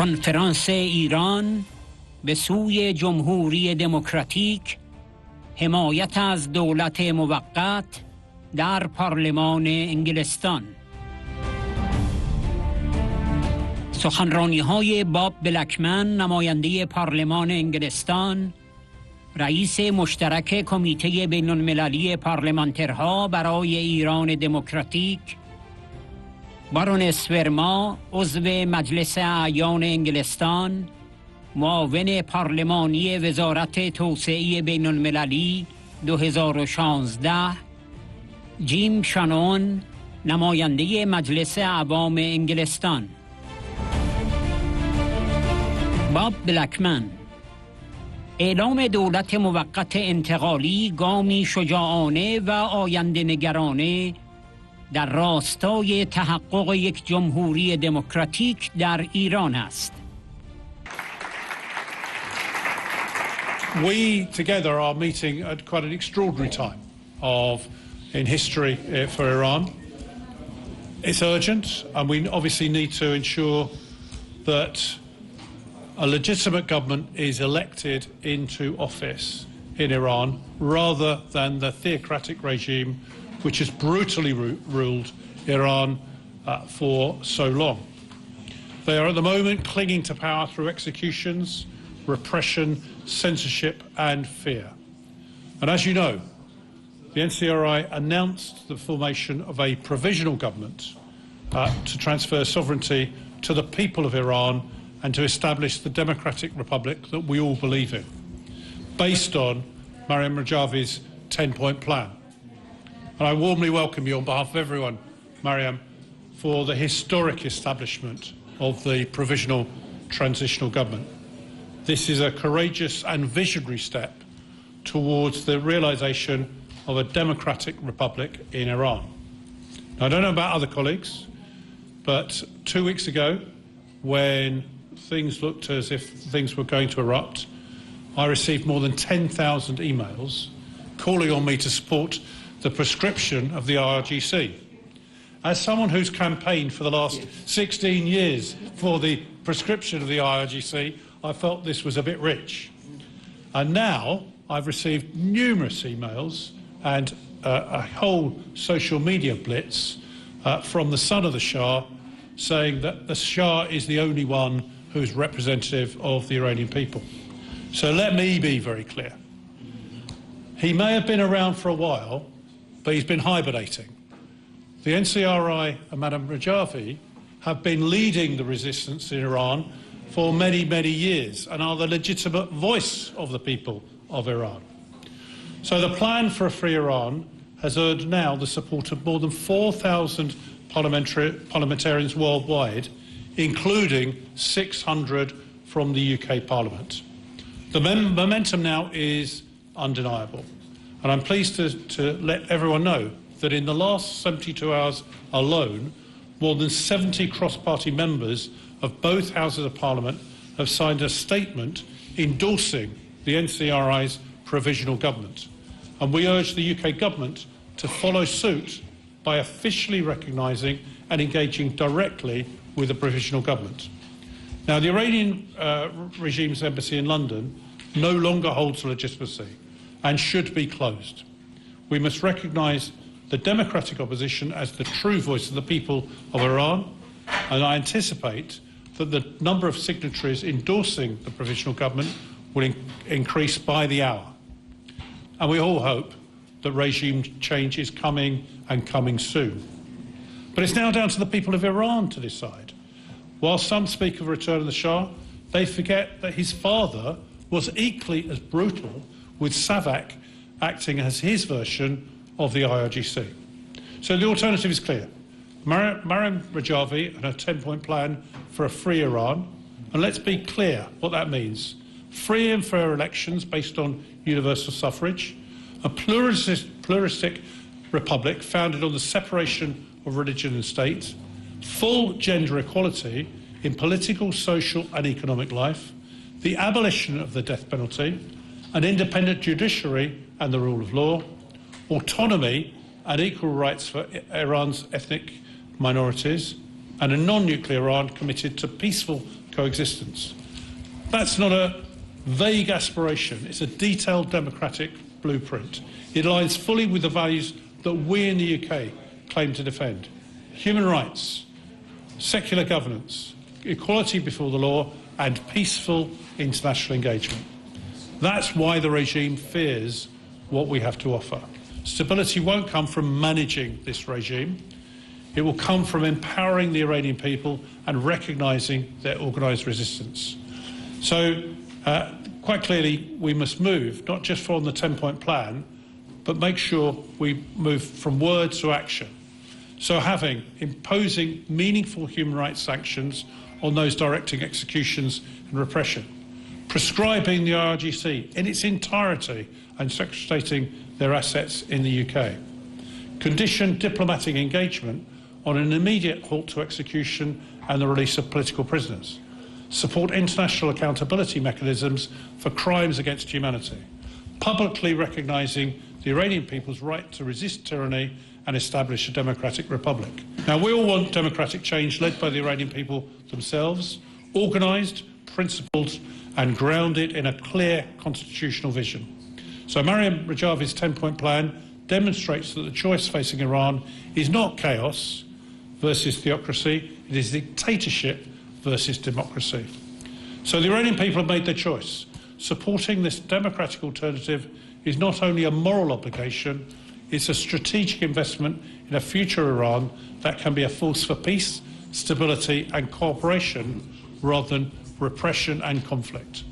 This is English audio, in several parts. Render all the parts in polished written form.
کنفرانس ایران به سوی جمهوری دموکراتیک، حمایت از دولت موقت در پارلمان انگلستان. سخنرانیهای بلکمن، نماینده پارلمان انگلستان، رئیس مشترک کمیته بین المللی پارلمانترها برای ایران دموکراتیک، بارونس ورما، عضو مجلس اعیان انگلستان، معاون پارلمانی وزارت توسعه بین المللی 2016، شانون، نماینده مجلس عوام انگلستان. بلکمن: اعلام دولت موقت انتقالی گامی شجاعانه و آینده نگرانه در راستای تحقق یک جمهوری دموکراتیک در ایران است. We together are meeting at quite an extraordinary time in history for Iran. It's urgent, and we obviously need to ensure that a legitimate government is elected into office in Iran rather than the theocratic regime which has brutally ruled Iran for so long. They are at the moment clinging to power through executions, repression, censorship and fear. And as you know, the NCRI announced the formation of a provisional government to transfer sovereignty to the people of Iran and to establish the democratic republic that we all believe in, based on Maryam Rajavi's 10-point plan. And I warmly welcome you on behalf of everyone, Maryam, for the historic establishment of the provisional transitional government. This is a courageous and visionary step towards the realisation of a democratic republic in Iran. Now, I don't know about other colleagues, but 2 weeks ago, when things looked as if things were going to erupt, I received more than 10,000 emails calling on me to support the prescription of the IRGC. As someone who's campaigned for the last 16 years for the prescription of the IRGC, I felt this was a bit rich. And now I've received numerous emails and a whole social media blitz from the son of the Shah, saying that the Shah is the only one who's representative of the Iranian people. So let me be very clear. He may have been around for a while, but he's been hibernating. The NCRI and Madam Rajavi have been leading the resistance in Iran for many, many years and are the legitimate voice of the people of Iran. So the plan for a free Iran has earned now the support of more than 4,000 parliamentarians worldwide, including 600 from the UK Parliament. The momentum now is undeniable, and I'm pleased to let everyone know that in the last 72 hours alone, more than 70 cross-party members of both houses of Parliament have signed a statement endorsing the NCRI's provisional government. And we urge the UK government to follow suit by officially recognising and engaging directly with the provisional government. Now, the Iranian regime's embassy in London no longer holds legitimacy and should be closed. We must recognise the democratic opposition as the true voice of the people of Iran, and I anticipate that the number of signatories endorsing the provisional government will increase by the hour. And we all hope that regime change is coming and coming soon. But it's now down to the people of Iran to decide. While some speak of return of the Shah, they forget that his father was equally as brutal, with Savak acting as his version of the IRGC. So the alternative is clear. Maryam Rajavi and her 10-point plan for a free Iran. And let's be clear what that means. Free and fair elections based on universal suffrage, a pluralistic republic founded on the separation of religion and state, full gender equality in political, social and economic life, the abolition of the death penalty, an independent judiciary and the rule of law, autonomy and equal rights for Iran's ethnic minorities, and a non-nuclear Iran committed to peaceful coexistence. That's not a vague aspiration, it's a detailed democratic blueprint. It aligns fully with the values that we in the UK claim to defend. Human rights, secular governance, equality before the law and peaceful international engagement. That's why the regime fears what we have to offer. Stability won't come from managing this regime. It will come from empowering the Iranian people and recognising their organised resistance. So, quite clearly, we must move, not just from the 10-point plan, but make sure we move from words to action. So imposing meaningful human rights sanctions on those directing executions and repression, prescribing the IRGC in its entirety and sequestrating their assets in the UK, condition diplomatic engagement on an immediate halt to execution and the release of political prisoners, support international accountability mechanisms for crimes against humanity, publicly recognising the Iranian people's right to resist tyranny and establish a democratic republic. Now, we all want democratic change led by the Iranian people themselves, organised, principled and grounded in a clear constitutional vision. So Maryam Rajavi's 10-point plan demonstrates that the choice facing Iran is not chaos versus theocracy, it is dictatorship versus democracy. So the Iranian people have made their choice. Supporting this democratic alternative is not only a moral obligation, it's a strategic investment in a future Iran that can be a force for peace, stability and cooperation rather than repression and conflict.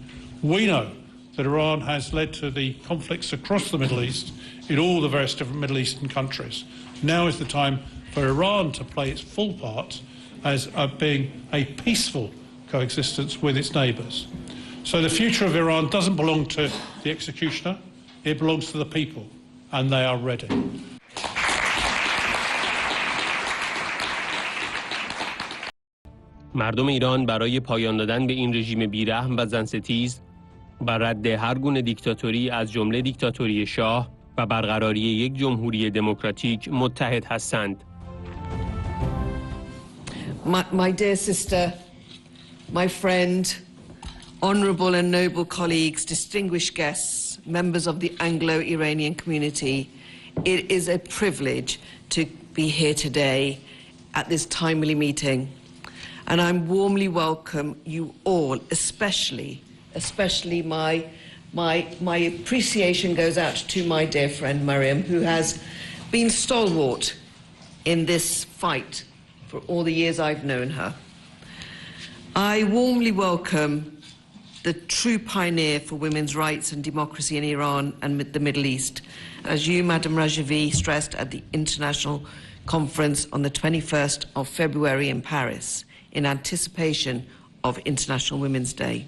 We know that Iran has led to the conflicts across the Middle East in all the various different Middle Eastern countries. Now is the time for Iran to play its full part as being a peaceful coexistence with its neighbours. So the future of Iran doesn't belong to the executioner, it belongs to the people, and they are ready. مردم ایران برای پایان دادن به این رژیم بیرحم و زنستیز و رد هر گونه دیکتاتوری از جمله دیکتاتوری شاه و برقراری یک جمهوری دموکراتیک متحد هستند. My dear sister, my friend, honourable and noble colleagues, distinguished guests, members of the Anglo-Iranian community, it is a privilege to be here today at this timely meeting. And I warmly welcome you all, especially my appreciation goes out to my dear friend Maryam, who has been stalwart in this fight for all the years I've known her. I warmly welcome the true pioneer for women's rights and democracy in Iran and the Middle East, as you, Madam Rajavi, stressed at the International Conference on the 21st of February in Paris, in anticipation of International Women's Day.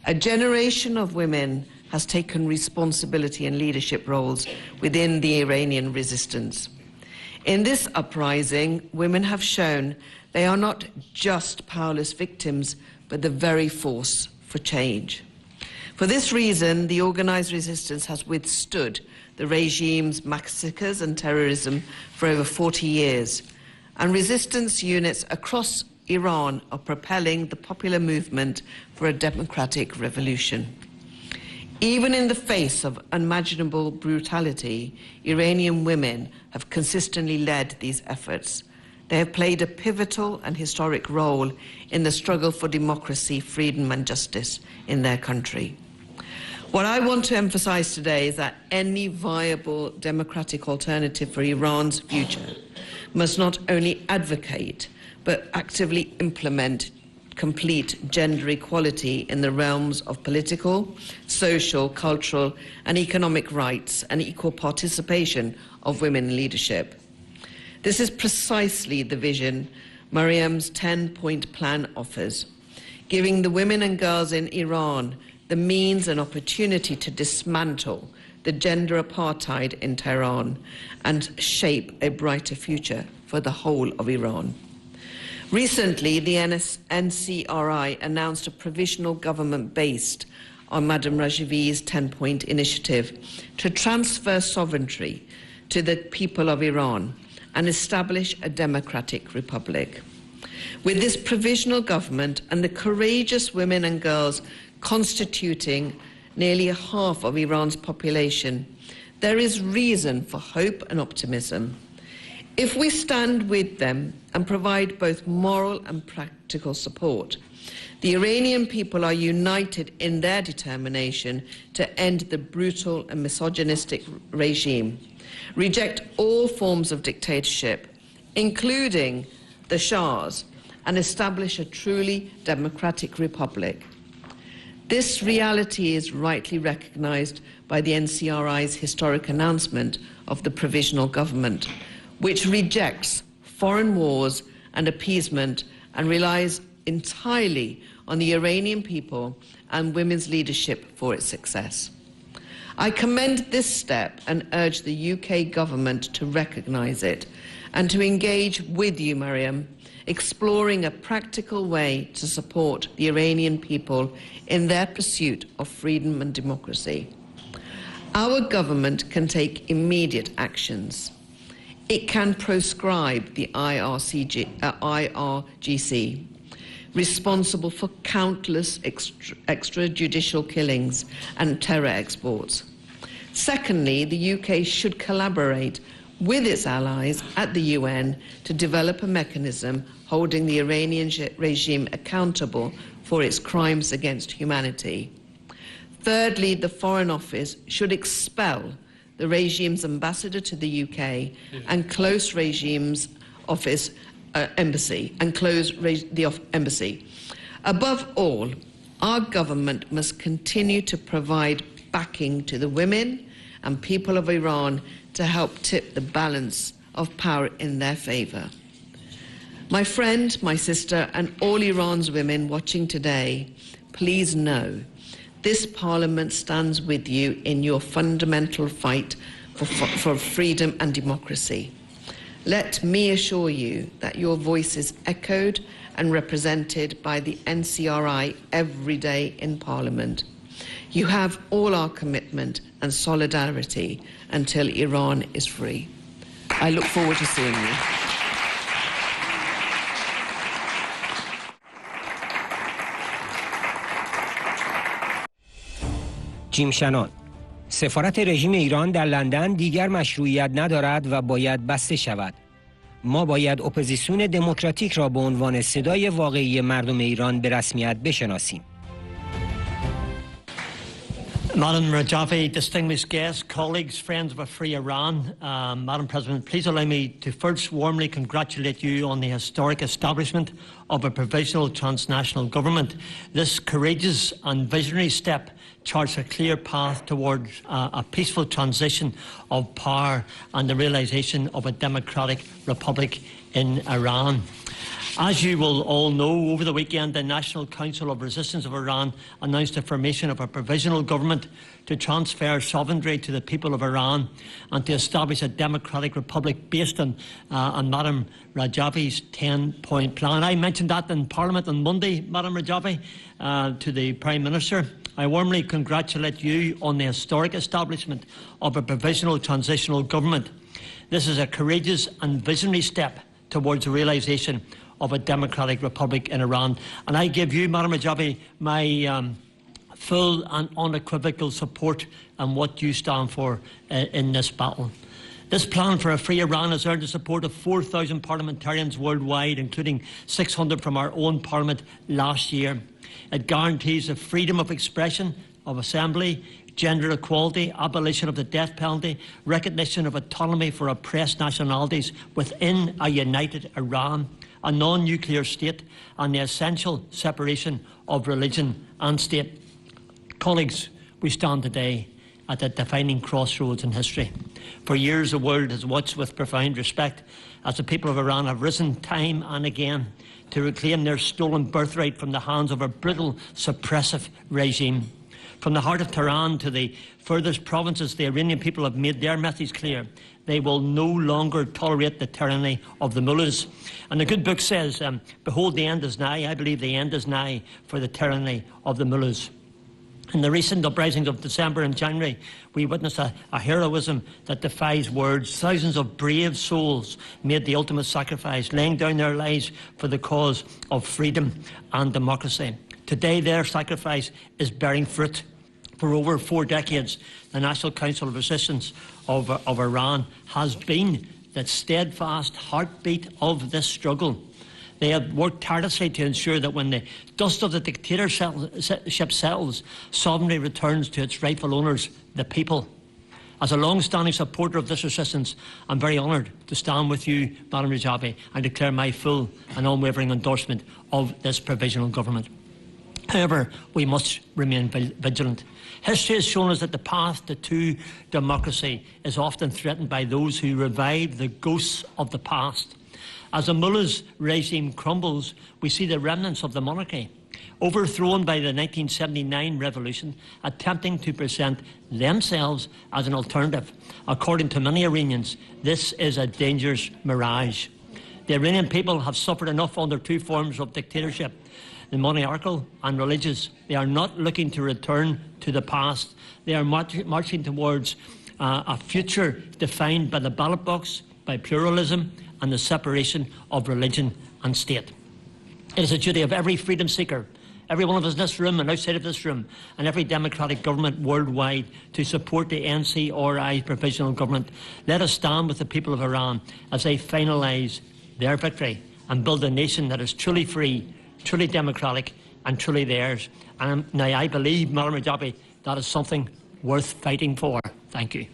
A generation of women has taken responsibility and leadership roles within the Iranian resistance. In this uprising, women have shown they are not just powerless victims, but the very force for change. For this reason, the organized resistance has withstood the regime's massacres and terrorism for over 40 years, and resistance units across Iran are propelling the popular movement for a democratic revolution. Even in the face of unimaginable brutality, Iranian women have consistently led these efforts. They have played a pivotal and historic role in the struggle for democracy, freedom and justice in their country. What I want to emphasize today is that any viable democratic alternative for Iran's future must not only advocate, but actively implement complete gender equality in the realms of political, social, cultural and economic rights and equal participation of women in leadership. This is precisely the vision Maryam's 10-point plan offers, giving the women and girls in Iran the means and opportunity to dismantle the gender apartheid in Tehran and shape a brighter future for the whole of Iran. Recently, the NCRI announced a provisional government based on Madam Rajavi's 10-point initiative to transfer sovereignty to the people of Iran and establish a democratic republic. With this provisional government and the courageous women and girls constituting nearly half of Iran's population, there is reason for hope and optimism. If we stand with them and provide both moral and practical support, the Iranian people are united in their determination to end the brutal and misogynistic regime, reject all forms of dictatorship, including the Shah's, and establish a truly democratic republic. This reality is rightly recognised by the NCRI's historic announcement of the provisional government, which rejects foreign wars and appeasement and relies entirely on the Iranian people and women's leadership for its success. I commend this step and urge the UK government to recognise it and to engage with you, Mariam, exploring a practical way to support the Iranian people in their pursuit of freedom and democracy. Our government can take immediate actions. It can proscribe the IRGC, responsible for countless extrajudicial killings and terror exports. Secondly, the UK should collaborate with its allies at the UN to develop a mechanism holding the Iranian regime accountable for its crimes against humanity. Thirdly, the Foreign Office should expel the regime's ambassador to the UK and close regime's office embassy and close the embassy. Above all, our government must continue to provide backing to the women and people of Iran to help tip the balance of power in their favour. My friend, my sister, and all Iran's women watching today, please know this Parliament stands with you in your fundamental fight for freedom and democracy. Let me assure you that your voice is echoed and represented by the NCRI every day in Parliament. You have all our commitment and solidarity until Iran is free. I look forward to seeing you. شانون سفارت رژیم ایران در لندن دیگر مشروعیت ندارد و باید بسته شود. ما باید اپوزیسیون دموکراتیک را به عنوان صدای واقعی مردم ایران به رسمیت بشناسیم. Madam Rajavi, distinguished guests, colleagues, friends of a free Iran, Madam President, please allow me to first warmly congratulate you on the historic establishment of a provisional transnational government. This courageous and visionary step charts a clear path towards a peaceful transition of power and the realisation of a democratic republic in Iran. As you will all know, over the weekend, the National Council of Resistance of Iran announced the formation of a provisional government to transfer sovereignty to the people of Iran and to establish a democratic republic based on Madam Rajavi's 10-point plan. I mentioned that in Parliament on Monday, Madam Rajavi, to the Prime Minister. I warmly congratulate you on the historic establishment of a provisional transitional government. This is a courageous and visionary step towards the realisation of a democratic republic in Iran. And I give you, Madam Rajavi, my full and unequivocal support and what you stand for in this battle. This plan for a free Iran has earned the support of 4,000 parliamentarians worldwide, including 600 from our own parliament last year. It guarantees the freedom of expression, of assembly, gender equality, abolition of the death penalty, recognition of autonomy for oppressed nationalities within a united Iran, a non-nuclear state, and the essential separation of religion and state. Colleagues, we stand today at a defining crossroads in history. For years, the world has watched with profound respect as the people of Iran have risen time and again to reclaim their stolen birthright from the hands of a brutal, suppressive regime. From the heart of Tehran to the furthest provinces, the Iranian people have made their message clear. They will no longer tolerate the tyranny of the mullahs. And the good book says, behold, the end is nigh. I believe the end is nigh for the tyranny of the mullahs. In the recent uprisings of December and January, we witnessed a heroism that defies words. Thousands of brave souls made the ultimate sacrifice, laying down their lives for the cause of freedom and democracy. Today, their sacrifice is bearing fruit. For over 4 decades, the National Council of Resistance of Iran has been the steadfast heartbeat of this struggle. They have worked tirelessly to ensure that when the dust of the dictatorship settles, sovereignty returns to its rightful owners, the people. As a long-standing supporter of this resistance, I'm very honoured to stand with you, Madam Rajabi, and declare my full and unwavering endorsement of this provisional government. However, we must remain vigilant. History has shown us that the path to democracy is often threatened by those who revive the ghosts of the past. As the mullah's regime crumbles, we see the remnants of the monarchy, overthrown by the 1979 revolution, attempting to present themselves as an alternative. According to many Iranians, this is a dangerous mirage. The Iranian people have suffered enough under 2 forms of dictatorship, the monarchical and religious. They are not looking to return to the past. They are marching towards a future defined by the ballot box, by pluralism, and the separation of religion and state. It is a duty of every freedom seeker, every one of us in this room and outside of this room, and every democratic government worldwide to support the NCRI provisional government. Let us stand with the people of Iran as they finalise their victory and build a nation that is truly free, truly democratic, and truly theirs. And now I believe, Madam Rajabi, that is something worth fighting for. Thank you.